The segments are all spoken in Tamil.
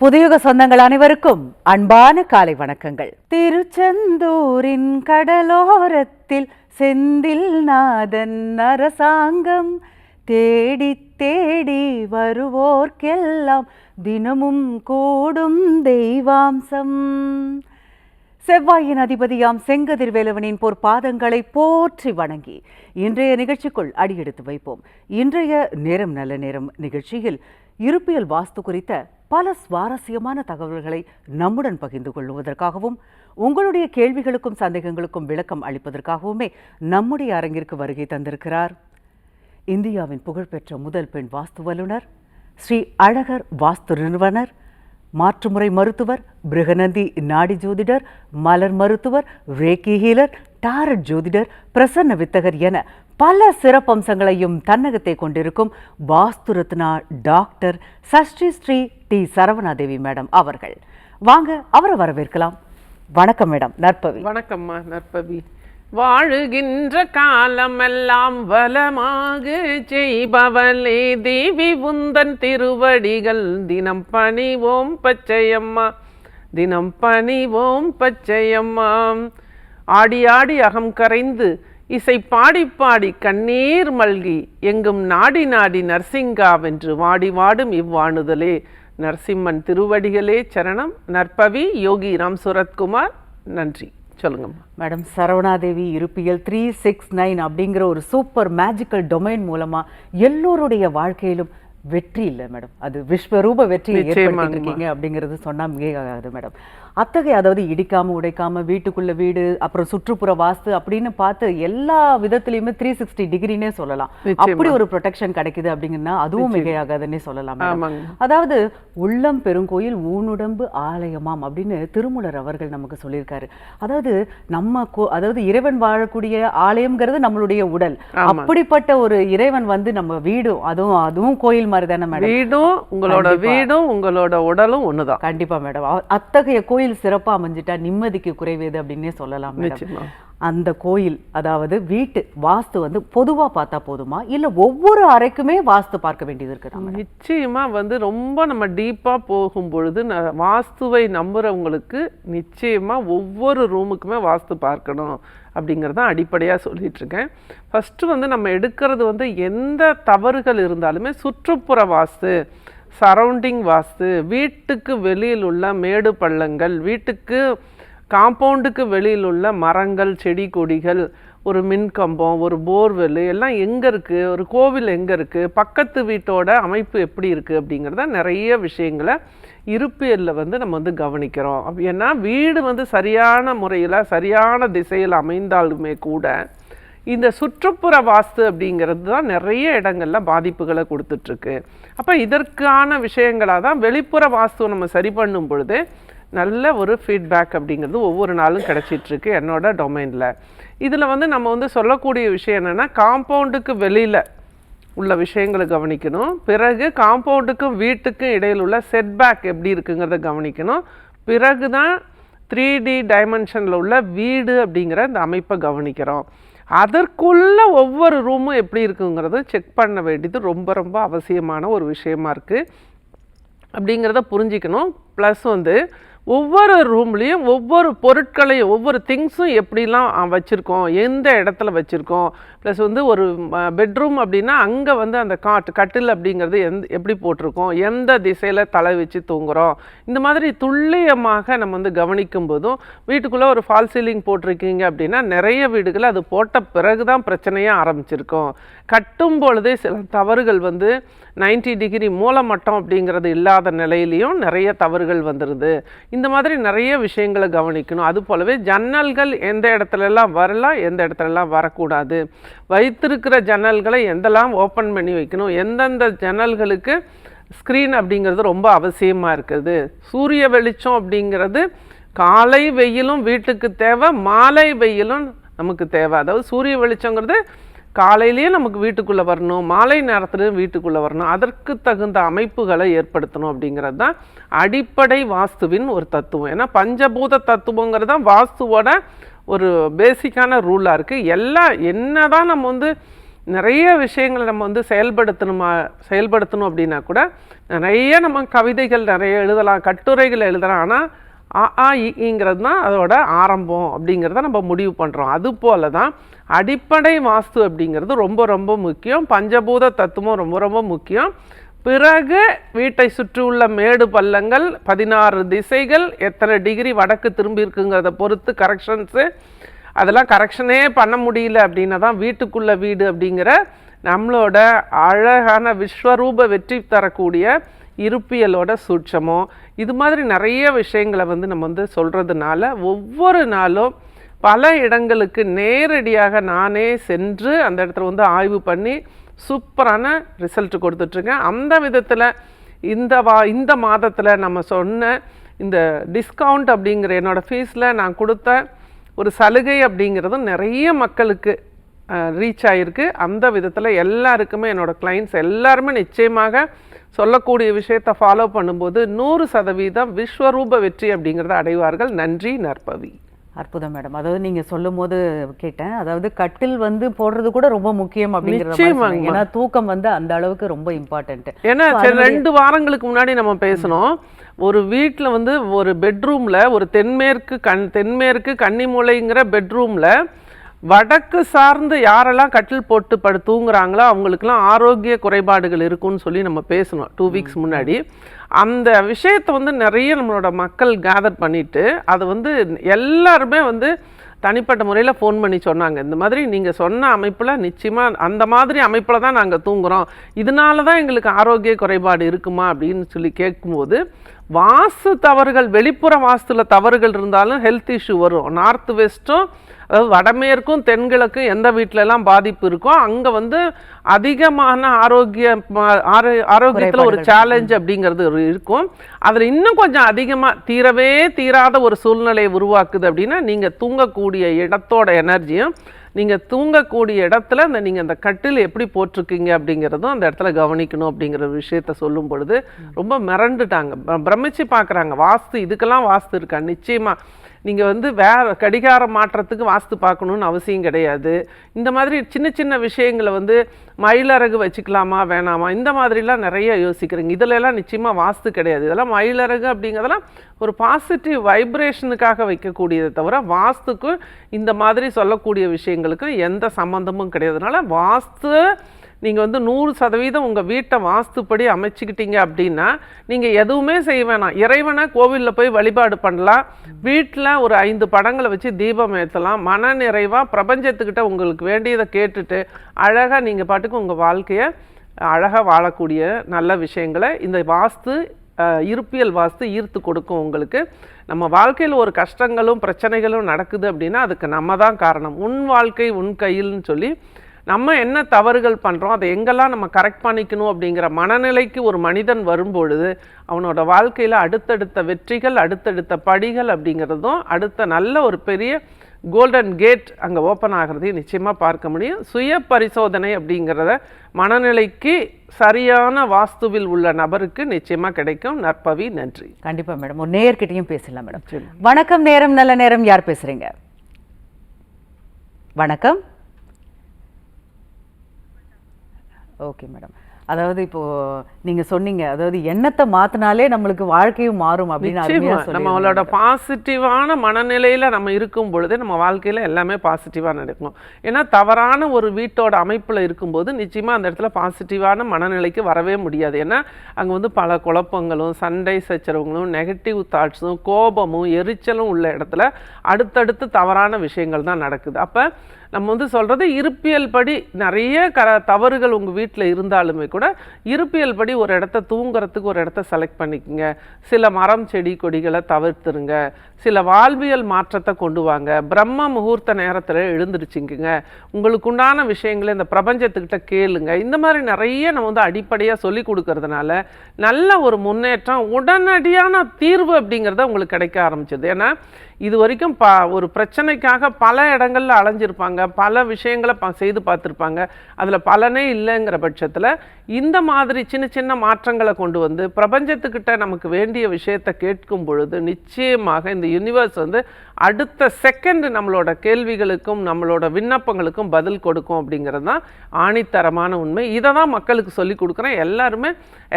புதியுக சொந்தங்கள் அனைவருக்கும் அன்பான காலை வணக்கங்கள். திருச்செந்தூரின் கடலோரத்தில் செந்தில் நாதன் அரசாங்கம் தேடி தேடி வருவோர்க்கெல்லாம் தினமும் கூடும் தெய்வாம்சம். செவ்வாயின் அதிபதியாம் செங்கதிர்வேலவனின் பொற்பாதங்களை போற்றி வணங்கி இன்றைய நிகழ்ச்சிக்குள் அடியெடுத்து வைப்போம். இன்றைய நேரம் நல்ல நேரம் நிகழ்ச்சியில் இருப்பியல் வாஸ்து குறித்த பல சுவாரஸ்யமான தகவல்களை நம்முடன் பகிர்ந்து கொள்வதற்காகவும் உங்களுடைய கேள்விகளுக்கும் சந்தேகங்களுக்கும் விளக்கம் அளிப்பதற்காகவுமே நம்முடைய அரங்கிற்கு வருகை தந்திருக்கிறார் இந்தியாவின் புகழ்பெற்ற முதல் பெண் வாஸ்து வல்லுநர், ஸ்ரீ அழகர் வாஸ்து நிறுவனர், மாற்றுமுறை மருத்துவர், பிருகநந்தி நாடி ஜோதிடர், மலர் மருத்துவர், ரேக்கி ஹீலர், டாரட் ஜோதிடர், பிரசன்ன வித்தகர் என பல சிறப்பம்சங்களையும் தன்னகத்தை கொண்டிருக்கும் Vastu Ratna doctor Sashti Shri D Saravanadevi madam அவர்கள். வாங்க அவரை வரவேற்கலாம். வணக்கம் மேடம். நற்பவி. வணக்கம்மா நற்பவி. வாழுகின்ற காலமெல்லாம் வளமாக செய்பவளே தேவி உந்தன் திருவடிகள் தினம் பணிவோம் பச்சையம்மா, தினம் பணிவோம் பச்சையம்மா. ஆடி ஆடி அகம் கரைந்து இசை பாடி பாடி கண்ணீர் மல்கி எங்கும் நாடி நாடி நரசிங்காவென்று வாடி வாடும் இவ்வாணுதலே நரசிம்மன் திருவடிகளே சரணம். நற்பவி யோகி ராம் சுரத்குமார். நன்றி. சொல்லுங்கம்மா. மேடம், சரவணாதேவி இருப்பியல் 369 அப்படிங்கிற ஒரு சூப்பர் மேஜிக்கல் டொமைன் மூலமா எல்லோருடைய வாழ்க்கையிலும் வெற்றி இல்லை மேடம், அது விஸ்வரூப வெற்றியை ஏற்படுத்திருக்கீங்க அப்படிங்கிறது சொன்னா மிகையாகாது மேடம். அத்தகைய, அதாவது இடிக்காம உடைக்காம வீட்டுக்குள்ள வீடு, அப்புறம் சுற்றுப்புற வாஸ்து அப்படின்னு பார்த்து எல்லா விதத்திலயுமே 360 டிகிரினே சொல்லலாம். அப்படி ஒரு ப்ரொடெக்ஷன் கிடைக்குது அப்படிங்கன்னா அதுவும் மிகையாகாதுன்னே சொல்லலாம். அதாவது உள்ளம் பெருங்கோயில் ஊனுடம்பு ஆலயமாம் அப்படின்னு திருமூலர் அவர்கள் நமக்கு சொல்லியிருக்காரு. அதாவது அதாவது இறைவன் வாழக்கூடிய ஆலயம்ங்கிறது நம்மளுடைய உடல். அப்படிப்பட்ட ஒரு இறைவன் வந்து நம்ம வீடும், அதுவும் கோயில் மாதிரி தானே மேடம்? வீடும் உங்களோட வீடும் உங்களோட உடலும் ஒண்ணுதான். கண்டிப்பா மேடம். அத்தகைய கோயில் சிறப்பா அமைஞ்சிட்டா நிம்மதிக்கு குறைவேது அப்படின்னே சொல்லலாம். அந்த கோயில், அதாவது வீட்டு வாஸ்து வந்து பொதுவா பார்த்தா போதுமா, இல்ல ஒவ்வொரு அறைக்குமே வாஸ்து பார்க்க வேண்டியது இருக்கு? நிச்சயமா ரொம்ப நம்ம டீப்பா போகும் பொழுது வாஸ்துவை நம்புறவங்களுக்கு நிச்சயமா ஒவ்வொரு ரூமுக்குமே வாஸ்து பார்க்கணும் அப்படிங்கிறத அடிப்படையாக சொல்லிட்டு இருக்கேன். ஃபஸ்ட்டு நம்ம எடுக்கிறது எந்த தவறுகள் இருந்தாலுமே சுற்றுப்புற வாஸ்து, சரௌண்டிங் வாஸ்து, வீட்டுக்கு வெளியில் உள்ள மேடு பள்ளங்கள், வீட்டுக்கு காம்பவுண்டுக்கு வெளியில் உள்ள மரங்கள் செடி கொடிகள், ஒரு மின்கம்பம், ஒரு போர்வெல் எல்லாம் எங்கே இருக்குது, ஒரு கோவில் எங்கே இருக்குது, பக்கத்து வீட்டோட அமைப்பு எப்படி இருக்குது அப்படிங்கிறத நிறைய விஷயங்களை இருப்பியலில் நம்ம கவனிக்கிறோம். ஏன்னா வீடு சரியான முறையில் சரியான திசையில் அமைந்தாலுமே கூட இந்த சுற்றுப்புற வாஸ்து அப்படிங்கிறது தான் நிறைய இடங்கள்ல பாதிப்புகளை கொடுத்துட்ருக்கு. அப்போ இதற்கான விஷயங்களாக தான் வெளிப்புற வாஸ்து நம்ம சரி பண்ணும் பொழுது நல்ல ஒரு ஃபீட்பேக் அப்படிங்கிறது ஒவ்வொரு நாளும் கிடச்சிட்ருக்கு என்னோட டொமைனில். இதில் நம்ம சொல்லக்கூடிய விஷயம் என்னென்னா, காம்பவுண்டுக்கு வெளியில் உள்ள விஷயங்களை கவனிக்கணும். பிறகு காம்பவுண்டுக்கும் வீட்டுக்கும் இடையில் உள்ள செட்பேக் எப்படி இருக்குங்கிறத கவனிக்கணும். பிறகு தான் 3D டைமென்ஷனில் உள்ள வீடு அப்படிங்கிற இந்த அமைப்பை கவனிக்கிறோம். அதற்குள்ள ஒவ்வொரு ரூமும் எப்படி இருக்குங்கிறத செக் பண்ண வேண்டியது ரொம்ப ரொம்ப அவசியமான ஒரு விஷயமா இருக்குது அப்படிங்கிறத புரிஞ்சிக்கணும். ப்ளஸ் ஒவ்வொரு ரூம்லேயும் ஒவ்வொரு பொருட்களையும் ஒவ்வொரு திங்ஸும் எப்படிலாம் வச்சுருக்கோம், எந்த இடத்துல வச்சுருக்கோம். ப்ளஸ் ஒரு பெட்ரூம் அப்படின்னா அங்கே அந்த கட்டில் அப்படிங்கிறது எப்படி போட்டிருக்கோம், எந்த திசையில் தலை வச்சு தூங்குகிறோம், இந்த மாதிரி துல்லியமாக நம்ம கவனிக்கும் போதும், வீட்டுக்குள்ளே ஒரு ஃபால் சீலிங் போட்டிருக்கீங்க அப்படின்னா நிறைய வீடுகள் அது போட்ட பிறகு தான் பிரச்சனையே ஆரம்பிச்சிருக்கோம். கட்டும் பொழுதே சில தவறுகள் 90 டிகிரி மூலமட்டம் அப்படிங்கிறது இல்லாத நிலையிலையும் நிறைய தவறுகள் வந்துடுது. இந்த மாதிரி நிறைய விஷயங்களை கவனிக்கணும். அது போலவே ஜன்னல்கள் எந்த இடத்துலலாம் வரலாம், எந்த இடத்துலலாம் வரக்கூடாது, வைத்திருக்கிற ஜன்னல்களை எந்தெல்லாம் ஓப்பன் பண்ணி வைக்கணும், எந்தெந்த ஜன்னல்களுக்கு ஸ்க்ரீன் அப்படிங்கிறது ரொம்ப அவசியமாக இருக்குது. சூரிய வெளிச்சம் அப்படிங்கிறது காலை வெயிலும் வீட்டுக்கு தேவை, மாலை வெயிலும் நமக்கு தேவை. அதாவது சூரிய வெளிச்சங்கிறது காலையிலேயே நமக்கு வீட்டுக்குள்ளே வரணும், மாலை நேரத்துலையும் வீட்டுக்குள்ளே வரணும். அதற்கு தகுந்த அமைப்புகளை ஏற்படுத்தணும் அப்படிங்கிறது தான் அடிப்படை வாஸ்துவின் ஒரு தத்துவம். ஏன்னா பஞ்சபூத தத்துவங்கிறது தான் வாஸ்துவோட ஒரு பேசிக்கான ரூலாக இருக்குது. எல்லாம் என்ன தான் நம்ம நிறைய விஷயங்களை நம்ம வந்து செயல்படுத்தணும் அப்படின்னா கூட நிறைய நம்ம கவிதைகள் நிறைய எழுதலாம், கட்டுரைகள் எழுதலாம். ஆனால் இங்கிறது தான் அதோட ஆரம்பம் அப்படிங்கிறத நம்ம முடிவு பண்ணுறோம். அது போல தான் அடிப்படை வாஸ்து அப்படிங்கிறது ரொம்ப ரொம்ப முக்கியம். பஞ்சபூத தத்துவம் ரொம்ப ரொம்ப முக்கியம். பிறகு வீட்டை சுற்றி உள்ள மேடு பள்ளங்கள், 16 திசைகள், எத்தனை டிகிரி வடக்கு திரும்பி இருக்குங்கிறத பொறுத்து கரெக்ஷன்ஸு, அதெல்லாம் கரெக்ஷனே பண்ண முடியல அப்படின்னா தான் வீட்டுக்குள்ள வீடு அப்படிங்கிற நம்மளோட அழகான விஸ்வரூப வெற்றி தரக்கூடிய இருப்பியலோட சூட்சமோ, இது மாதிரி நிறைய விஷயங்களை வந்து நம்ம வந்து சொல்கிறதுனால ஒவ்வொரு நாளும் பல இடங்களுக்கு நேரடியாக நானே சென்று அந்த இடத்துல வந்து ஆய்வு பண்ணி சூப்பரான ரிசல்ட் கொடுத்துட்ருக்கேன். அந்த விதத்தில் இந்த மாதத்தில் நம்ம சொன்ன இந்த டிஸ்கவுண்ட் அப்படிங்கிற என்னோடய ஃபீஸில் நான் கொடுத்த ஒரு சலுகை அப்படிங்கிறதும் நிறைய மக்களுக்கு ரீச் ஆகிருக்கு. அந்த விதத்தில் எல்லாருக்குமே என்னோடய கிளைண்ட்ஸ் எல்லாருமே நிச்சயமாக சொல்லக்கூடிய விஷயத்தை ஃபாலோ பண்ணும்போது 100% விஸ்வரூப வெற்றி அப்படிங்கிறத அடைவார்கள். நன்றி நற்பவி. அற்புதம் மேடம். அதாவது நீங்க சொல்லும் போது கேட்டேன், அதாவது கட்டில் வந்து போடுறது கூட ரொம்ப முக்கியம் அப்படிங்கிறது. ஏன்னா தூக்கம் வந்து அந்த அளவுக்கு ரொம்ப இம்பார்ட்டன்ட். ஏன்னா 2 வாரங்களுக்கு முன்னாடி நம்ம பேசணும், ஒரு வீட்டில் வந்து ஒரு பெட்ரூமில் ஒரு தென்மேற்கு கன்னிமூலைங்கிற பெட்ரூமில் வடக்கு சார்ந்து யாரெல்லாம் கட்டில் போட்டு தூங்குறாங்களோ அவங்களுக்குலாம் ஆரோக்கிய குறைபாடுகள் இருக்குன்னு சொல்லி நம்ம பேசணும் 2 வீக்ஸ் முன்னாடி. அந்த விஷயத்தை வந்து நிறைய நம்மளோட மக்கள் கேதர் பண்ணிட்டு அதை வந்து எல்லாருமே வந்து தனிப்பட்ட முறையில் ஃபோன் பண்ணி சொன்னாங்க, இந்த மாதிரி நீங்கள் சொன்ன அமைப்பில் நிச்சயமாக அந்த மாதிரி அமைப்பில் தான் நாங்கள் தூங்குகிறோம், இதனால தான் எங்களுக்கு ஆரோக்கிய குறைபாடு இருக்குமா அப்படின்னு சொல்லி கேட்கும்போது, வாஸ்து தவறுகள் வெளிப்புற வாஸ்துல தவறுகள் இருந்தாலும் ஹெல்த் இஷ்யூ வரும். நார்த் வெஸ்ட்டும் அதாவது வடமேற்கும் தென்கிழக்கும் எந்த வீட்டிலலாம் பாதிப்பு இருக்கோ அங்கே வந்து அதிகமான ஆரோக்கியத்தில் ஒரு சேலஞ்ச் அப்படிங்கிறது இருக்கும். அதில் இன்னும் கொஞ்சம் அதிகமாக தீராத ஒரு சூழ்நிலையை உருவாக்குது அப்படின்னா நீங்கள் தூங்கக்கூடிய இடத்தோட எனர்ஜியும் நீங்கள் தூங்கக்கூடிய இடத்துல நீங்கள் அந்த கட்டில் எப்படி போட்டிருக்கீங்க அப்படிங்கிறதும் அந்த இடத்துல கவனிக்கணும் அப்படிங்கிற விஷயத்த சொல்லும் பொழுது ரொம்ப மிரண்டுட்டாங்க, பிரமிச்சு பார்க்குறாங்க. வாஸ்து இதுக்கெல்லாம் வாஸ்து இருக்கா? நிச்சயமாக நீங்கள் வந்து கடிகாரம் மாற்றத்துக்கு வாஸ்து பார்க்கணுன்னு அவசியம் கிடையாது. இந்த மாதிரி சின்ன சின்ன விஷயங்களை வந்து மயிலறகு வச்சுக்கலாமா வேணாமா இந்த மாதிரிலாம் நிறைய யோசிக்கிறீங்க. இதிலெல்லாம் நிச்சயமாக வாஸ்து கிடையாது. இதெல்லாம் மயிலறகு அப்படிங்கிறதெல்லாம் ஒரு பாசிட்டிவ் வைப்ரேஷனுக்காக வைக்கக்கூடியதை தவிர வாஸ்துக்கும் இந்த மாதிரி சொல்லக்கூடிய விஷயங்களுக்கும் எந்த சம்மந்தமும் கிடையாது. அதனால் வாஸ்து நீங்கள் வந்து 100% உங்கள் வீட்டை வாஸ்துப்படி அமைச்சிக்கிட்டீங்க அப்படின்னா நீங்கள் எதுவுமே செய்ய வேணாம். இறைவனை கோவிலில் போய் வழிபாடு பண்ணலாம், வீட்டில் ஒரு 5 படங்களை வச்சு தீபம் ஏற்றலாம், மன நிறைவாக பிரபஞ்சத்துக்கிட்ட உங்களுக்கு வேண்டியதை கேட்டுட்டு அழகாக நீங்கள் பாட்டுக்கு உங்கள் வாழ்க்கையை அழகாக வாழக்கூடிய நல்ல விஷயங்களை இந்த வாஸ்து இருப்பியல் வாஸ்து ஈர்த்து கொடுக்கும். உங்களுக்கு நம்ம வாழ்க்கையில் ஒரு கஷ்டங்களும் பிரச்சனைகளும் நடக்குது அப்படின்னா அதுக்கு நம்ம தான் காரணம். உன் வாழ்க்கை உன் கையில்னு சொல்லி நம்ம என்ன தவறுகள் பண்ணுறோம் அதை எங்கெல்லாம் நம்ம கரெக்ட் பண்ணிக்கணும் அப்படிங்கிற மனநிலைக்கு ஒரு மனிதன் வரும்பொழுது அவனோட வாழ்க்கையில் அடுத்தடுத்த வெற்றிகள், அடுத்தடுத்த படிகள் அப்படிங்கிறதும் அடுத்த நல்ல ஒரு பெரிய கோல்டன் கேட் அங்கே ஓப்பன் ஆகிறதையும் நிச்சயமாக பார்க்க முடியும். சுய பரிசோதனை அப்படிங்கிறத மனநிலைக்கு சரியான வாஸ்துவில் உள்ள நபருக்கு நிச்சயமாக கிடைக்கும். நற்பவி. நன்றி. கண்டிப்பாக மேடம். ஒரு நேயர்கிட்டையும் பேசலாம் மேடம். வணக்கம். நேரம் நல்ல நேரம். யார் பேசுகிறீங்க? வணக்கம். Okay madam. அதாவது இப்போ நீங்க சொன்னீங்க, அதாவது எண்ணத்தை மாத்தினாலே நம்மளுக்கு வாழ்க்கையும் மாறும் அப்படின்னு. நம்மளோட பாசிட்டிவான மனநிலையில நம்ம இருக்கும் பொழுது நம்ம வாழ்க்கையில எல்லாமே பாசிட்டிவா நடக்கும். ஏன்னா தவறான ஒரு வீட்டோட அமைப்புல இருக்கும்போது நிச்சயமா அந்த இடத்துல பாசிட்டிவான மனநிலைக்கு வரவே முடியாது. ஏன்னா அங்க வந்து பல குழப்பங்களும் சண்டை சச்சரவுகளும் நெகட்டிவ் தாட்ஸும் கோபமும் எரிச்சலும் உள்ள இடத்துல அடுத்தடுத்து தவறான விஷயங்கள் தான் நடக்குது. அப்ப நம்ம வந்து சொல்கிறது இருப்பியல் படி நிறைய தவறுகள் உங்கள் வீட்டில் இருந்தாலுமே கூட இருப்பியல் படி ஒரு இடத்த தூங்குறதுக்கு ஒரு இடத்த செலக்ட் பண்ணிக்கோங்க. சில மரம் செடி கொடிகளை தவிர்த்துருங்க. சில வாழ்வியல் மாற்றத்தை கொண்டு வாங்க. பிரம்ம முகூர்த்த நேரத்தில் எழுந்திருச்சிங்க. உங்களுக்கு உண்டான விஷயங்களை இந்த பிரபஞ்சத்துக்கிட்ட கேளுங்க. இந்த மாதிரி நிறைய நம்ம வந்து அடிப்படையாக சொல்லி கொடுக்கறதுனால நல்ல ஒரு முன்னேற்றம், உடனடியான தீர்வு அப்படிங்கிறத உங்களுக்கு கிடைக்க ஆரம்பிச்சது. ஏன்னா இது வரைக்கும் ஒரு பிரச்சனைக்காக பல இடங்கள்ல அலைஞ்சிருப்பாங்க, பல விஷயங்களை செய்து பார்த்துருப்பாங்க, அதில் பலனே இல்லைங்கிற பட்சத்தில் இந்த மாதிரி சின்ன சின்ன மாற்றங்களை கொண்டு வந்து பிரபஞ்சத்துக்கிட்ட நமக்கு வேண்டிய விஷயத்தை கேட்கும் பொழுது நிச்சயமாக இந்த யூனிவர்ஸ் வந்து அடுத்த செகண்ட் நம்மளோட கேள்விகளுக்கும் நம்மளோட விண்ணப்பங்களுக்கும் பதில் கொடுக்கும் அப்படிங்கிறது தான் ஆணித்தரமான உண்மை. இதை தான் மக்களுக்கு சொல்லி கொடுக்குறேன். எல்லாருமே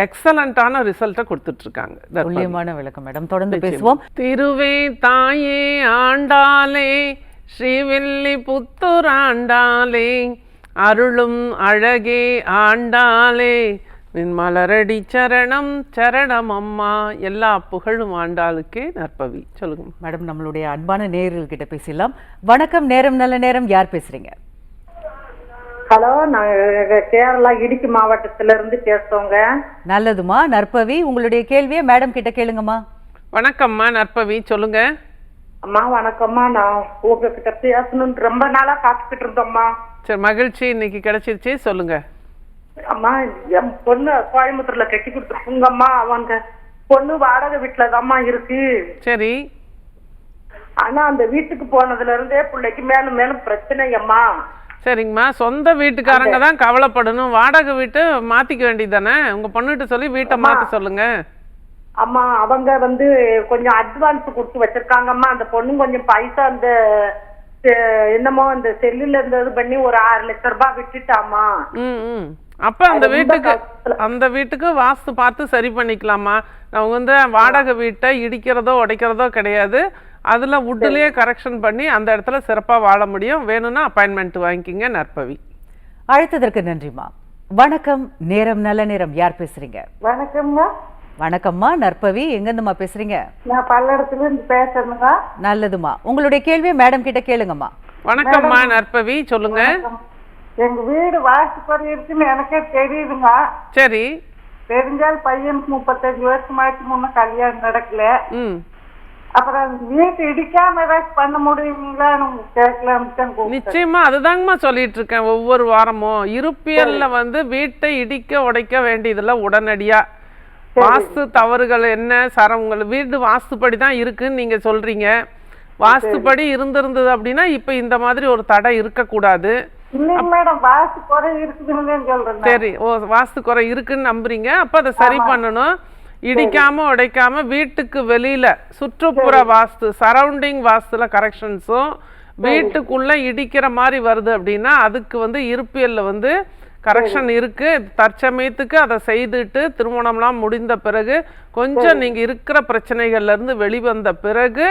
எக்ஸலண்டான ரிசல்ட்டை கொடுத்துட்ருக்காங்க. துல்லியமான விளக்கம் மேடம். தொடர்ந்து பேசுவோம். திருவே தாயே ஆண்டாளே, ஸ்ரீவில்லி புத்தூர் ஆண்டாளே, அருளும் அழகே ஆண்டாளே, நின் மலரடி சரணம் சரணம் அம்மா. எல்லா புகழும் ஆண்டாளுக்கே. நற்பவி. சொல்லுங்க மேடம். நம்மளுடைய அன்பான நேயர்கள் கிட்ட பேசலாம். வணக்கம். நேரம் நல்ல நேரம். யார் பேசுறீங்க? ஹலோ, நான் கேரளா இடுக்கி மாவட்டத்துல இருந்து பேசுறோங்க. நல்லதுமா. நற்பவி, உங்களுடைய கேள்வியை மேடம் கிட்ட கேளுங்கம்மா. வணக்கம்மா நற்பவி, சொல்லுங்க. அம்மா வணக்கம்மா. நான் உங்ககிட்ட பேசணும்னு ரொம்ப நாளா காத்துக்கிட்டு இருந்தோம்மா. சரி, மகிழ்ச்சி, இன்னைக்கு கிடைச்சிருச்சு. சொல்லுங்க. அம்மா, என் பொண்ணு கோயம்புத்தூர்ல கட்டி கொடுத்துருக்குங்கம்மா. அவங்க பொண்ணு வாடகை வீட்டுலதாம்மா இருக்கு. சரி. ஆனா அந்த வீட்டுக்கு போனதுல இருந்தே பிள்ளைக்கு மேலும் மேலும் பிரச்சனையம்மா. சரிங்கம்மா, சொந்த வீட்டுக்காரங்க தான் கவலைப்படணும். வாடகை வீட்டு மாத்திக்க வேண்டியது தானே. உங்க பொண்ணுகிட்ட சொல்லி வீட்டை மாத்த சொல்லுங்க. அம்மா, அவங்க வந்து கொஞ்சம் அட்வான்ஸ் கொடுத்து வச்சிருக்காங்கம்மா. அந்த பொண்ணு கொஞ்சம் பைசா அந்த என்னமோ அந்த செல்லுல இருந்தது பண்ணி ஒரு 6 லட்சம் ரூபாய் விட்டுட்டாமா. அப்ப அந்த வீட்டுக்கு வாஸ்து பார்த்து சரி பண்ணிக்கலாமா. அவங்க வந்து வாடகை வீட்டை இடிக்கிறதோ உடைக்கிறதோ கிடையாது. அதுல வுட்லயே கரெக்ஷன் பண்ணி அந்த இடத்துல சிறப்பா வாழ முடியும். வேணும்னா அப்பாயின்மெண்ட் வாங்கிக்கிங்க. நற்பவி. அழைத்ததற்கு நன்றிமா. வணக்கம். நேரம் நல்ல நேரம். யார் பேசுறீங்க? வணக்கம்மா. வணக்கம்மா. நற்பவி, எங்கிருந்துமா பேசுறீங்க? நான் பல்லடத்துல இருந்து பேசுறேங்க. நல்லதுமா. உங்களுடைய கேள்வியை மேடம் கிட்ட கேளுங்கம்மா. வணக்கம்மா நற்பவி, சொல்லுங்க. எங்க வீடு வாஸ்து குறை இருக்குன்னு எனக்கே தெரியுதுங்க. சரி. தெரிஞ்சால் பையனுக்கு 35 வருஷமாயிட்டு முன்ன கல்யாணம் நடக்கல. அப்புறம் வீட்டு இடிக்காம ஏதாச்சும் பண்ண முடியுங்களா கேட்கலாம். நிச்சயமா அதுதாங்கம்மா சொல்லிட்டு இருக்கேன் ஒவ்வொரு வாரமும். இருப்பியல்ல வந்து வீட்டை இடிக்க உடைக்க வேண்டியதுல உடனடியா வாஸ்து தவறுகள் என்ன உங்கள் வீடு வாஸ்துப்படி தான் இருக்குன்னு நீங்க சொல்றீங்க. வாஸ்துப்படி இருந்திருந்தது அப்படின்னா இப்ப இந்த மாதிரி ஒரு தடை இருக்கக்கூடாது. சரி, வாஸ்து குறை இருக்குன்னு நம்புறீங்க. அப்ப அதை சரி பண்ணணும். இடிக்காம உடைக்காம வீட்டுக்கு வெளியில சுற்றுப்புற வாஸ்து சரௌண்டிங் வாஸ்துல கரெக்ஷன்ஸும் வீட்டுக்குள்ள இடிக்கிற மாதிரி வருது அப்படின்னா அதுக்கு வந்து இருப்பியல்ல வந்து கரெக்ஷன் இருக்கு. தற்சமயத்துக்கு அதை செய்துட்டு திருமணம்லாம் முடிந்த பிறகு கொஞ்சம் நீங்க இருக்கிற பிரச்சனைகள்ல இருந்து வெளிவந்த பிறகு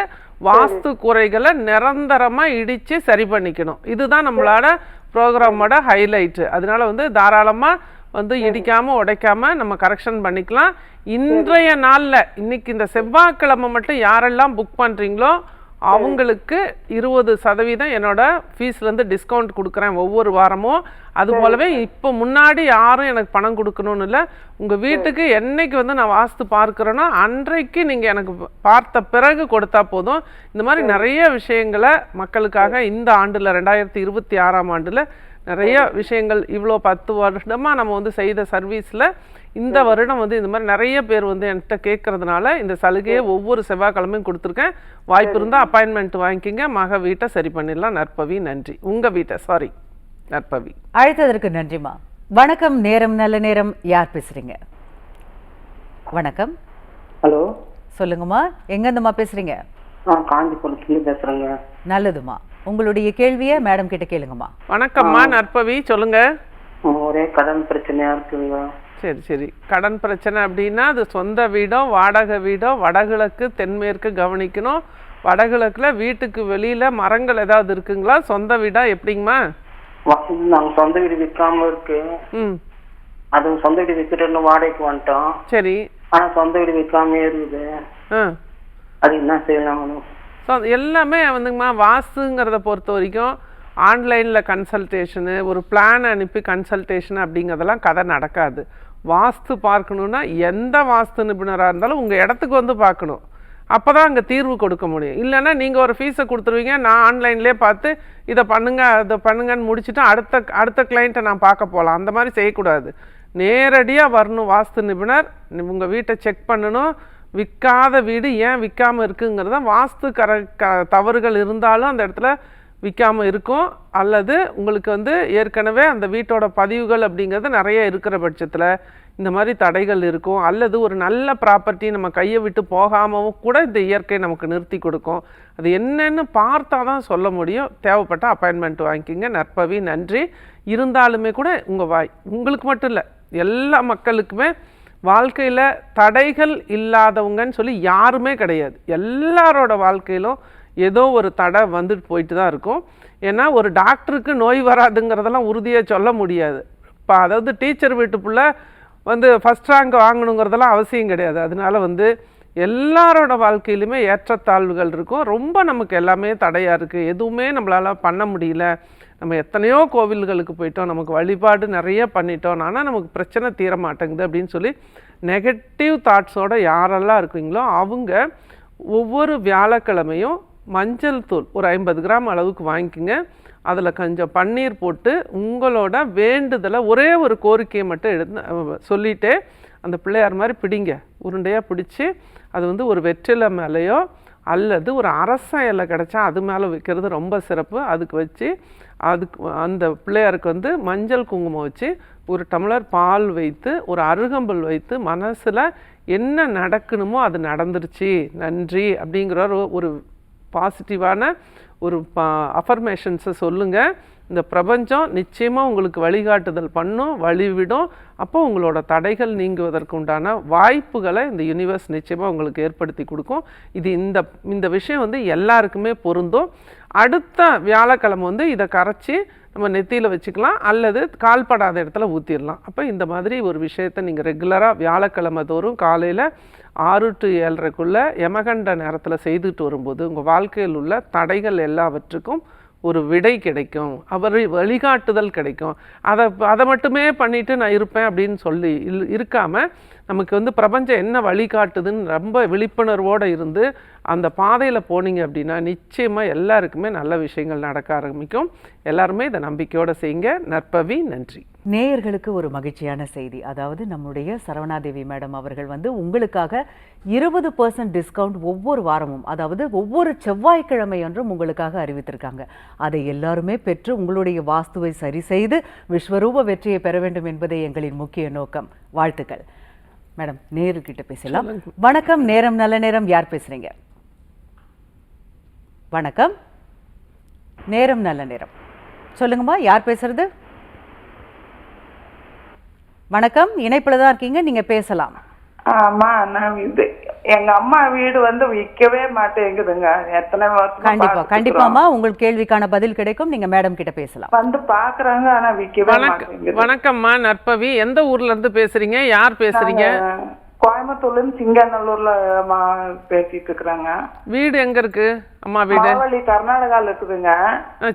வாஸ்து குறைகளை நிரந்தரமா இடிச்சு சரி பண்ணிக்கணும். இதுதான் நம்மளோட ப்ரோக்ராமோட ஹைலைட். அதனால வந்து தாராளமா வந்து இடிக்காம உடைக்காம நம்ம கரெக்ஷன் பண்ணிக்கலாம். இன்றைய நாள்ல இன்னைக்கு இந்த செவ்வாய்க்கிழமை மட்டும் யாரெல்லாம் புக் பண்றீங்களோ அவங்களுக்கு 20% என்னோட ஃபீஸ்ல இருந்து டிஸ்கவுண்ட் கொடுக்குறேன் ஒவ்வொரு வாரமும். அது போலவே இப்போ முன்னாடி யாரும் எனக்கு பணம் கொடுக்கணும்னு இல்லை. உங்க வீட்டுக்கு என்னைக்கு வந்து நான் வாஸ்து பார்க்கிறேனோ அன்றைக்கு நீங்க எனக்கு பார்த்த பிறகு கொடுத்தா போதும். இந்த மாதிரி நிறைய விஷயங்களை மக்களுக்காக இந்த ஆண்டுல 2026ஆம் ஆண்டுல நிறைய விஷயங்கள் இவ்வளோ 10 வருடமா நம்ம வந்து செய்த சர்வீஸ்ல இந்த வருடம் வந்து இந்த மாதிரி நிறைய பேர் வந்து என்கிட்ட கேட்கறதுனால இந்த சலுகையை ஒவ்வொரு செவ்வாய்க்கிழமையும் கொடுத்துருக்கேன். வாய்ப்பு இருந்தால் அப்பாயின்மெண்ட் வாங்கிக்கிங்க. மக வீட்டை சரி பண்ணிடலாம். நற்பவி. நன்றி. உங்க வீட்டை சாரி நற்பவி. அழைத்ததற்கு நன்றிமா. வணக்கம். நேரம் நல்ல நேரம். யார் பேசுறீங்க? வணக்கம். ஹலோ, சொல்லுங்கம்மா. எங்கிருந்துமா பேசுறீங்க? காஞ்சிபுரத்துல பேசுறேங்க. நல்லதுமா. உங்களுடைய கேள்வியை மேடம் கிட்ட கேளுங்கம்மா. வணக்கம்மா நற்பவி, சொல்லுங்க. ஒரே கடன் பிரச்சனையா இருக்குங்க. சரி சரி. கடன் பிரச்சனை அப்படின்னா அது சொந்த வீடோ வாடகை வீடோ வடகிழக்கு தென்மேற்கு கவனிக்கணும். வடகிழக்குல வீட்டுக்கு வெளியில மரங்கள் ஏதாவது இருக்குங்களா? சொந்த வீடா எப்படிங்கம்மா? நாங்க சொந்த வீடு விற்காம இருக்கு. அது சொந்த வீடு வித்துட்டு வாடகைக்கு வந்துட்டோம். சரி. ஆனா சொந்த வீடு விற்காம இருக்குது. அது என்ன செய்யலாம்? எல்லாமே வந்துங்கம்மா வாஸ்துங்கிறத பொறுத்த வரைக்கும் ஆன்லைனில் கன்சல்டேஷனு ஒரு பிளான் அனுப்பி கன்சல்டேஷன் அப்படிங்கிறதெல்லாம் கதை நடக்காது. வாஸ்து பார்க்கணுன்னா எந்த வாஸ்து நிபுணராக இருந்தாலும் உங்கள் இடத்துக்கு வந்து பார்க்கணும். அப்போ தான் அங்கே தீர்வு கொடுக்க முடியும். இல்லைன்னா நீங்கள் ஒரு ஃபீஸை கொடுத்துருவீங்க, நான் ஆன்லைன்லேயே பார்த்து இதை பண்ணுங்க அதை பண்ணுங்கன்னு முடிச்சுட்டு அடுத்த கிளைண்ட்டை நான் பார்க்க போகலாம். அந்த மாதிரி செய்யக்கூடாது. நேரடியாக வரணும் வாஸ்து நிபுணர். உங்கள் வீட்டை செக் பண்ணணும். விற்காத வீடு ஏன் விற்காமல் இருக்குங்கிறத வாஸ்து தவறுகள் இருந்தாலும் அந்த இடத்துல விற்காமல் இருக்கும், அல்லது உங்களுக்கு வந்து ஏற்கனவே அந்த வீட்டோட பதிவுகள் அப்படிங்கிறது நிறைய இருக்கிற பட்சத்தில் இந்த மாதிரி தடைகள் இருக்கும், அல்லது ஒரு நல்ல ப்ராப்பர்ட்டி நம்ம கையை விட்டு போகாமவும் கூட இந்த இயற்கை நமக்கு நிறுத்தி கொடுக்கும். அது என்னன்னு பார்த்தா தான் சொல்ல முடியும். தேவைப்பட்ட அப்பாயின்மெண்ட் வாங்கிக்கிங்க. நற்பவி, நன்றி. இருந்தாலுமே கூட உங்களுக்கு மட்டும் இல்லை, எல்லா மக்களுக்குமே வாழ்க்கையில் தடைகள் இல்லாதவங்கன்னு சொல்லி யாருமே கிடையாது. எல்லாரோட வாழ்க்கையிலும் ஏதோ ஒரு தடை வந்துட்டு போயிட்டு தான் இருக்கும். ஏன்னா ஒரு டாக்டருக்கு நோய் வராதுங்கிறதெல்லாம் உறுதியாக சொல்ல முடியாது. இப்போ அதாவது டீச்சர் வீட்டுக்குள்ளே வந்து ஃபஸ்ட் ரேங்க் வாங்கணுங்கிறதெல்லாம் அவசியம் கிடையாது. அதனால வந்து எல்லாரோட வாழ்க்கையிலுமே ஏற்றத்தாழ்வுகள் இருக்கும். ரொம்ப நமக்கு எல்லாமே தடையாக இருக்குது, எதுவுமே நம்மளால் பண்ண முடியல, நம்ம எத்தனையோ கோவில்களுக்கு போயிட்டோம், நமக்கு வழிபாடு நிறைய பண்ணிட்டோம், ஆனால் நமக்கு பிரச்சனை தீர மாட்டேங்குது அப்படின்னு சொல்லி நெகட்டிவ் தாட்ஸோடு யாரெல்லாம் இருக்குங்களோ அவங்க ஒவ்வொரு வியாழக்கிழமையும் மஞ்சள் தூள் ஒரு 50 கிராம் அளவுக்கு வாங்கிக்கோங்க. அதில் கொஞ்சம் பன்னீர் போட்டு உங்களோட வேண்டுதலை ஒரே ஒரு கோரிக்கையை மட்டும் சொல்லிவிட்டு அந்த பிள்ளையார் மாதிரி பிடிங்க. உருண்டையாக பிடிச்சி அது வந்து ஒரு வெற்றிலை மேலேயோ அல்லது ஒரு அரச இலை கிடச்சா அது மேலே வைக்கிறது ரொம்ப சிறப்பு. அதுக்கு வச்சு அந்த பிள்ளையாருக்கு வந்து மஞ்சள் குங்குமம் வச்சு ஒரு டம்ளர் பால் வைத்து ஒரு அருகம்புல் வைத்து மனசில் என்ன நடக்கணுமோ அது நடந்துருச்சு, நன்றி அப்படிங்கிற ஒரு பாசிட்டிவான ஒரு அஃபர்மேஷன்ஸை சொல்லுங்கள். இந்த பிரபஞ்சம் நிச்சயமாக உங்களுக்கு வழிகாட்டுதல் பண்ணும், வழிவிடும். அப்போ உங்களோட தடைகள் நீங்குவதற்கு உண்டான வாய்ப்புகளை இந்த யூனிவர்ஸ் நிச்சயமாக உங்களுக்கு ஏற்படுத்தி கொடுக்கும். இது இந்த விஷயம் வந்து எல்லாருக்குமே பொருந்தும். அடுத்த வியாழக்கிழமை வந்து இதை கரைச்சி நம்ம நெத்தியில் வச்சுக்கலாம், அல்லது கால்படாத இடத்துல ஊற்றிடலாம். அப்போ இந்த மாதிரி ஒரு விஷயத்தை நீங்கள் ரெகுலராக வியாழக்கிழமை தோறும் காலையில் 6 to 7:30 யமகண்ட நேரத்தில் செய்துட்டு வரும்போது உங்கள் வாழ்க்கையில் உள்ள தடைகள் எல்லாவற்றுக்கும் ஒரு விடை கிடைக்கும், வழிகாட்டுதல் கிடைக்கும். அதை மட்டுமே பண்ணிவிட்டு நான் இருப்பேன் அப்படின்னு சொல்லி இருக்காமல் நமக்கு வந்து பிரபஞ்சம் என்ன வழிகாட்டுதுன்னு ரொம்ப விழிப்புணர்வோடு இருந்து அந்த பாதையில் போனீங்க அப்படின்னா நிச்சயமாக எல்லாருக்குமே நல்ல விஷயங்கள் நடக்க ஆரம்பிக்கும். எல்லாருமே இதை நம்பிக்கையோடு செய்யுங்க. நற்பவி, நன்றி. நேயர்களுக்கு ஒரு மகிழ்ச்சியான செய்தி. அதாவது நம்முடைய சரவணாதேவி மேடம் அவர்கள் வந்து உங்களுக்காக 20% டிஸ்கவுண்ட் ஒவ்வொரு வாரமும், அதாவது ஒவ்வொரு செவ்வாய்க்கிழமை என்றும் உங்களுக்காக அறிவித்திருக்காங்க. அதை எல்லாருமே பெற்று உங்களுடைய வாஸ்துவை சரி செய்து விஸ்வரூப வெற்றியை பெற வேண்டும் என்பதே எங்களின் முக்கிய நோக்கம். வாழ்த்துக்கள். மேடம், நேயர்கிட்ட பேசலாம். வணக்கம். நேரம் நல்ல நேரம். யார் பேசுறீங்க? வணக்கம். நேரம் நல்ல நேரம். சொல்லுங்கம்மா, யார் பேசுறது? வணக்கம், இணைப்புல தான் இருக்கீங்க, நீங்க பேசலாம். ஆமா, நான் எங்க அம்மா வீடு வந்து விற்கவே மாட்டேங்குதுங்க. எத்தனை வருஷம்? கண்டிப்பாமா உங்களுக்கு கேள்விக்கான பதில் கிடைக்கும். நீங்க மேடம் கிட்ட பேசலாம். வந்து பாக்குறாங்க, ஆனா விற்கவே மாட்டேங்குது. வணக்கம்மா நற்பவி, எந்த ஊர்ல இருந்து பேசுறீங்க? யார் பேசுறீங்க? கோயம்புத்தூர்ல இருந்து சிங்கநல்லூர்ல பேசிட்டு இருக்கிறாங்க. வீடு எங்க இருக்கு அம்மா வீடு? மாவலி, கர்நாடகால இருக்குதுங்க.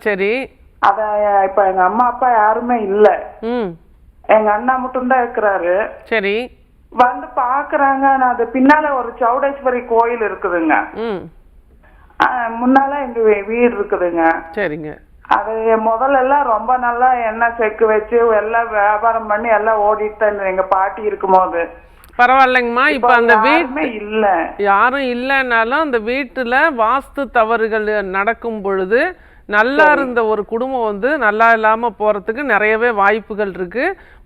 சரி. அத இப்ப எங்க அம்மா அப்பா யாருமே இல்ல, எங்க அண்ணா மட்டும் தான் இருக்கிறாரு. சரி. வந்து பாக்குறாங்க. அது பின்னால ஒரு சௌடேஸ்வரி கோயில் இருக்குதுங்க, முன்னால எங்க வீடு இருக்குதுங்க. சரிங்க. அது முதல்ல எல்லாம் ரொம்ப நல்லா எண்ணெய் செக்கு வச்சு எல்லாம் வியாபாரம் பண்ணி எல்லாம் ஓடிட்டு எங்க பாட்டி இருக்கும் போது. பரவாயில்லைங்கம்மா. இப்ப அந்த வீட்டுமே இல்ல, யாரும் இல்லைன்னாலும் அந்த வீட்டுல வாஸ்து தவறுகள் நடக்கும் பொழுது நல்லா இருந்த ஒரு குடும்பம் வந்து நல்லா இல்லாம போறதுக்கு நிறையவே வாய்ப்புகள் இருக்கு.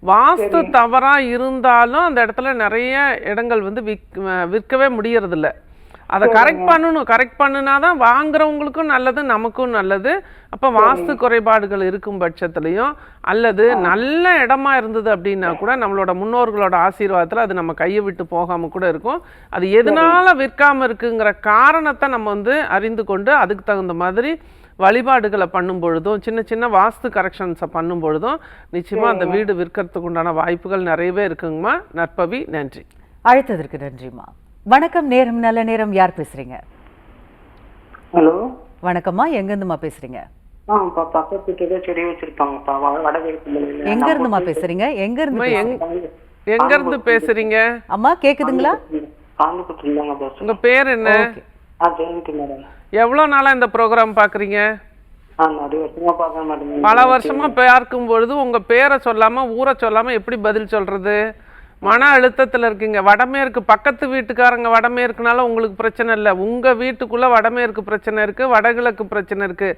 வாஸ்து தவறா இருந்தாலும் அந்த இடத்துல நிறைய இடங்கள் வந்து விற்கவே முடியறது இல்ல. அதை கரெக்ட் பண்ணணும். கரெக்ட் பண்ணினாதான் வாங்குறவங்களுக்கும் நல்லது, நமக்கும் நல்லது. அப்போ வாஸ்து குறைபாடுகள் இருக்கும் பட்சத்துலையும் அல்லது நல்ல இடமா இருந்தது அப்படின்னா கூட நம்மளோட முன்னோர்களோட ஆசீர்வாதத்தில் அது நம்ம கையை விட்டு போகாம கூட இருக்கும். அது எதனால விற்காம இருக்குங்கிற காரணத்தை நம்ம வந்து அறிந்து கொண்டு அதுக்கு தகுந்த மாதிரி வழிபாடுகளை பண்ணும் பொழுதும் சின்ன சின்ன வாஸ்து கரெக்ஷன்ஸை பண்ணும் பொழுதும் நிச்சயமா அந்த வீடு விற்கிறதுக்கு உண்டான வாய்ப்புகள் நிறையவே இருக்குங்கம்மா. நற்பவி, நன்றி. அழைத்ததற்கு நன்றிம்மா. வணக்கம். நேரம் நல்ல நேரம். யார் பேசுறீங்க? ஹலோ, வணக்கம்மா. எங்க இருந்துமா பேசுறீங்க? பக்கத்துக்கு செடி வச்சிருப்பாங்கப்பா, வடகிழக்கு. எங்க இருந்துமா பேசுறீங்க? எங்க இருந்து பேசுறீங்க? அம்மா கேக்குதுங்களா? உங்க பேர் என்ன? எவ்வளவு நாளா இந்த ப்ரோக்ராம் பாக்குறீங்க? பல வருஷமா பார்க்கும் பொழுது உங்க பேரை சொல்லாம ஊரை சொல்லாம எப்படி பதில் சொல்றது? மன அழுத்தத்தில் இருக்கீங்க. வடமேற்கு பக்கத்து வீட்டுக்காரங்க வடமேற்குனால உங்களுக்கு பிரச்சனை இல்லை, உங்கள் வீட்டுக்குள்ளே வடமேற்கு பிரச்சனை இருக்குது, வடகிழக்கு பிரச்சனை இருக்குது.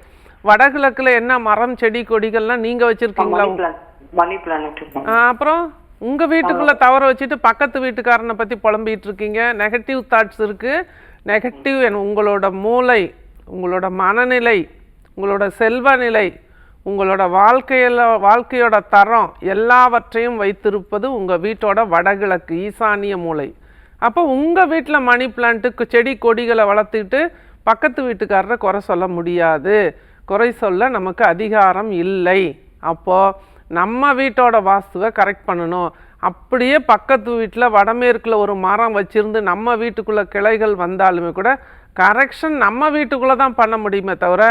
வடகிழக்கில் என்ன மரம் செடி கொடிகள்லாம் நீங்கள் வச்சுருக்கீங்களா? மணி பிளானட். அப்புறம் உங்கள் வீட்டுக்குள்ளே தவற வச்சுட்டு பக்கத்து வீட்டுக்காரனை பற்றி புலம்பிகிட்டு இருக்கீங்க. நெகட்டிவ் தாட்ஸ் இருக்குது. நெகட்டிவ் உங்களோட மூளை, உங்களோட மனநிலை, உங்களோட செல்வ நிலை, உங்களோட வாழ்க்கையோட தரம் எல்லாவற்றையும் வைத்திருப்பது உங்கள் வீட்டோட வடகிழக்கு ஈசானிய மூலை. அப்போ உங்கள் வீட்டில் மணி பிளான்ட்டுக்கு செடி கொடிகளை வளர்த்துக்கிட்டு பக்கத்து வீட்டுக்காரரை குறை சொல்ல முடியாது, குறை சொல்ல நமக்கு அதிகாரம் இல்லை. அப்போது நம்ம வீட்டோட வாஸ்துவை கரெக்ட் பண்ணணும். அப்படியே பக்கத்து வீட்டில் வடமேற்கில் ஒரு மரம் வச்சுருந்து நம்ம வீட்டுக்குள்ளே கிளைகள் வந்தாலுமே கூட கரெக்ஷன் நம்ம வீட்டுக்குள்ளே தான் பண்ண முடியுமே தவிர,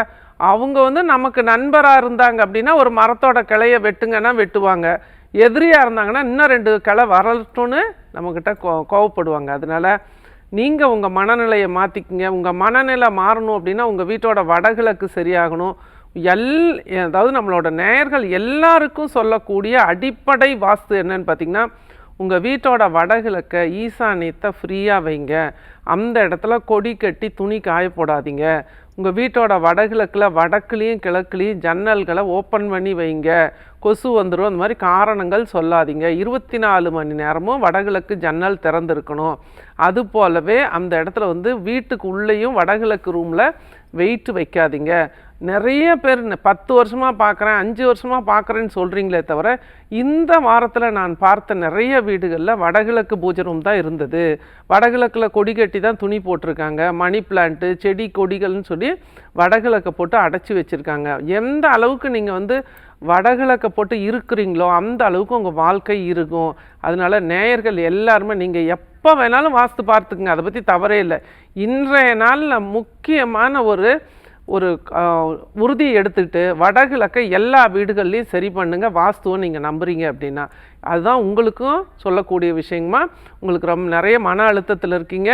அவங்க நமக்கு நண்பராக இருந்தாங்க அப்படின்னா ஒரு மரத்தோட கிளையை வெட்டுங்கன்னா வெட்டுவாங்க, எதிரியாக இருந்தாங்கன்னா இன்னும் 2 கிளை வரட்டும்னு நம்மக்கிட்ட கோவப்படுவாங்க. அதனால் நீங்கள் உங்கள் மனநிலையை மாற்றிக்கிங்க. உங்கள் மனநிலை மாறணும் அப்படின்னா உங்கள் வீட்டோட வடகிழக்கு சரியாகணும். அதாவது நம்மளோட நேயர்கள் எல்லாருக்கும் சொல்லக்கூடிய அடிப்படை வாஸ்து என்னன்னு பார்த்தீங்கன்னா, உங்கள் வீட்டோட வடகிழக்க ஈசானியத்தை ஃப்ரீயாக வைங்க. அந்த இடத்துல கொடி கட்டி துணி காய போடாதீங்க. உங்கள் வீட்டோட வடகிழக்கில் வடக்குலேயும் கிழக்குலேயும் ஜன்னல்களை ஓப்பன் பண்ணி வைங்க. கொசு வந்துடும், அந்த மாதிரி காரணங்கள் சொல்லாதீங்க. 24 மணி நேரமும் வடகிழக்கு ஜன்னல் திறந்துருக்கணும். அது போலவே அந்த இடத்துல வீட்டுக்கு உள்ளேயும் வடகிழக்கு ரூமில் வெயிட் வைக்காதீங்க. நிறைய பேர் 10 வருஷமாக பார்க்குறேன், 5 வருஷமாக பார்க்குறேன்னு சொல்கிறீங்களே தவிர, இந்த வாரத்தில் நான் பார்த்த நிறைய வீடுகளில் வடகிழக்கு பூஜை ரூம் தான் இருந்தது. வடகிழக்கில் கொடி கட்டி தான் துணி போட்டிருக்காங்க. மணி பிளான்ட்டு செடி கொடிகள்னு சொல்லி வடகிழக்கை போட்டு அடைச்சி வச்சுருக்காங்க. எந்த அளவுக்கு நீங்கள் வடகிழக்கை போட்டு இருக்கிறீங்களோ அந்த அளவுக்கு உங்கள் வாழ்க்கை இருக்கும். அதனால் நேயர்கள் எல்லாருமே நீங்கள் எப்போ வேணாலும் வாஸ்து பார்த்துக்குங்க, அதை பற்றி தவறே இல்லை. இன்றைய நாளில் முக்கியமான ஒரு உறுதியை எடுத்துக்கிட்டு வடகிழக்கை எல்லா வீடுகள்லையும் சரி பண்ணுங்க. வாஸ்துவை நீங்கள் நம்புறீங்க அப்படின்னா அதுதான் உங்களுக்கும் சொல்லக்கூடிய விஷயமா. உங்களுக்கு ரொம்ப நிறைய மன அழுத்தத்தில் இருக்கீங்க.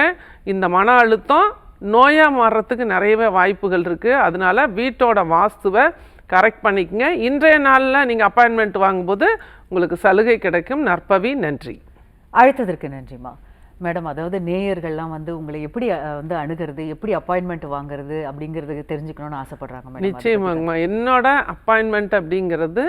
இந்த மன அழுத்தம் நோயாக மாறுறதுக்கு நிறையவே வாய்ப்புகள் இருக்குது. அதனால வீட்டோட வாஸ்துவை கரெக்ட் பண்ணிக்கங்க. இன்றைய நாளில் நீங்கள் அப்பாயின்மெண்ட் வாங்கும்போது உங்களுக்கு சலுகை கிடைக்கும். நற்பவி, நன்றி. அழைத்ததற்கு நன்றிம்மா. மேடம், அதாவது நேயர்கள்லாம் உங்களை எப்படி அணுகிறது, எப்படி அப்பாயின்மெண்ட் வாங்குறது அப்படிங்கிறது தெரிஞ்சுக்கணும்னு ஆசைப்படுறாங்க மேடம். நிச்சயமாங்கம்மா. என்னோட அப்பாயின்மெண்ட் அப்படிங்கிறது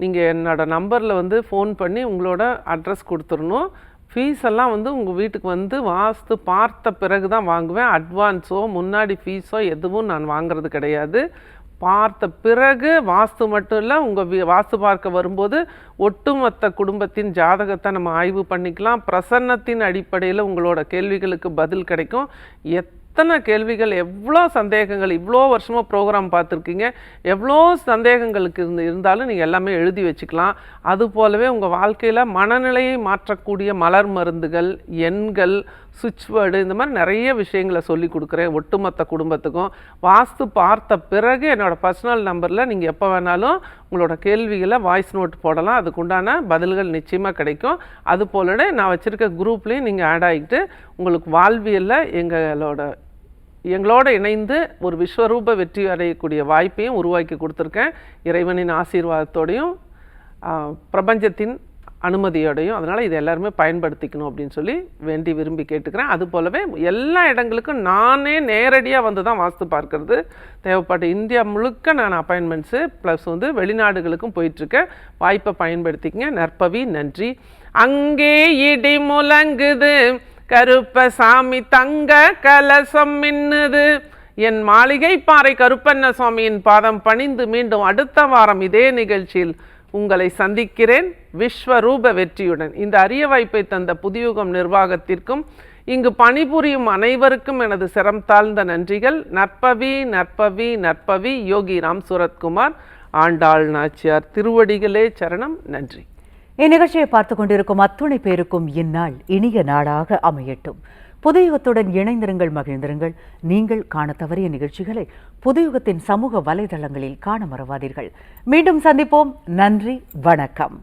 நீங்கள் என்னோட நம்பரில் ஃபோன் பண்ணி உங்களோட அட்ரஸ் கொடுத்துடணும். ஃபீஸ் எல்லாம் உங்கள் வீட்டுக்கு வாஸ்து பார்த்த பிறகு தான் வாங்குவேன். அட்வான்ஸோ முன்னாடி ஃபீஸோ எதுவும் நான் வாங்குறது கிடையாது. பார்த்த பிறகு வாஸ்து மட்டும் இல்லை, உங்கள் வாஸ்து பார்க்க வரும்போது ஒட்டுமொத்த குடும்பத்தின் ஜாதகத்தை நம்ம ஆய்வு பண்ணிக்கலாம். பிரசன்னத்தின் அடிப்படையில் உங்களோட கேள்விகளுக்கு பதில் கிடைக்கும். எத்தனை கேள்விகள், எவ்வளோ சந்தேகங்கள், இவ்வளோ வருஷமாக ப்ரோக்ராம் பார்த்துருக்கீங்க, எவ்வளோ சந்தேகங்களுக்கு இருந்தாலும் நீங்கள் எல்லாமே எழுதி வச்சுக்கலாம். அது போலவே உங்கள் வாழ்க்கையில் மனநிலையை மாற்றக்கூடிய மலர் மருந்துகள், எண்கள், சுவிட்ச் வேர்டு, இந்த மாதிரி நிறைய விஷயங்களை சொல்லி கொடுக்குறேன் ஒட்டுமொத்த குடும்பத்துக்கும். வாஸ்து பார்த்த பிறகு என்னோடய பர்சனல் நம்பரில் நீங்கள் எப்போ வேணாலும் உங்களோட கேள்விகளை வாய்ஸ் நோட் போடலாம். அதுக்குண்டான பதில்கள் நிச்சயமாக கிடைக்கும். அது போலவே நான் வச்சுருக்க குரூப்லேயும் நீங்கள் ஆட் ஆகிட்டு உங்களுக்கு வாழ்வியலில் எங்களோட இணைந்து ஒரு விஸ்வரூப வெற்றி அடையக்கூடிய வாய்ப்பையும் உருவாக்கி கொடுத்துருக்கேன். இறைவனின் ஆசீர்வாதத்தோடையும் பிரபஞ்சத்தின் அனுமதியோடையும். அதனால் இதை எல்லாருமே பயன்படுத்திக்கணும் அப்படின்னு சொல்லி வேண்டி விரும்பி கேட்டுக்கிறேன். அது போலவே எல்லா இடங்களுக்கும் நானே நேரடியாக தான் வாஸ்து பார்க்கறது தேவைப்பட்ட இந்தியா முழுக்க நான் அப்பாயின்மெண்ட்ஸு ப்ளஸ் வெளிநாடுகளுக்கும் போயிட்டுருக்கேன். வாய்ப்பை பயன்படுத்திக்கங்க. நற்பவி, நன்றி. அங்கே இடி முழங்குது, கருப்பசாமி தங்க கலசம் மின்னுது, என் மாளிகை பாறை கருப்பண்ண சுவாமியின் பாதம் பணிந்து மீண்டும் அடுத்த வாரம் இதே நிகழ்ச்சியில் உங்களை சந்திக்கிறேன் விஸ்வரூப வெற்றியுடன். இந்த அரிய வாய்ப்பை தந்த புதியுகம் நிர்வாகத்திற்கும் இங்கு பணிபுரியும் அனைவருக்கும் எனது சிரம் தாழ்ந்த நன்றிகள். நற்பவி, நற்பவி, நற்பவி. யோகி ராம் சூரத்குமார், ஆண்டாள் நாச்சியார் திருவடிகளே சரணம். நன்றி. இந்நிகழ்ச்சியை பார்த்து கொண்டிருக்கும் அத்துணை பேருக்கும் இந்நாள் இனிய நாளாக அமையட்டும். புதுயுகத்துடன் இணைந்திருங்கள், மகிழ்ந்திருங்கள். நீங்கள் காண தவறிய நிகழ்ச்சிகளை புதுயுகத்தின் சமூக வலைதளங்களில் காண மறவாதீர்கள். மீண்டும் சந்திப்போம். நன்றி, வணக்கம்.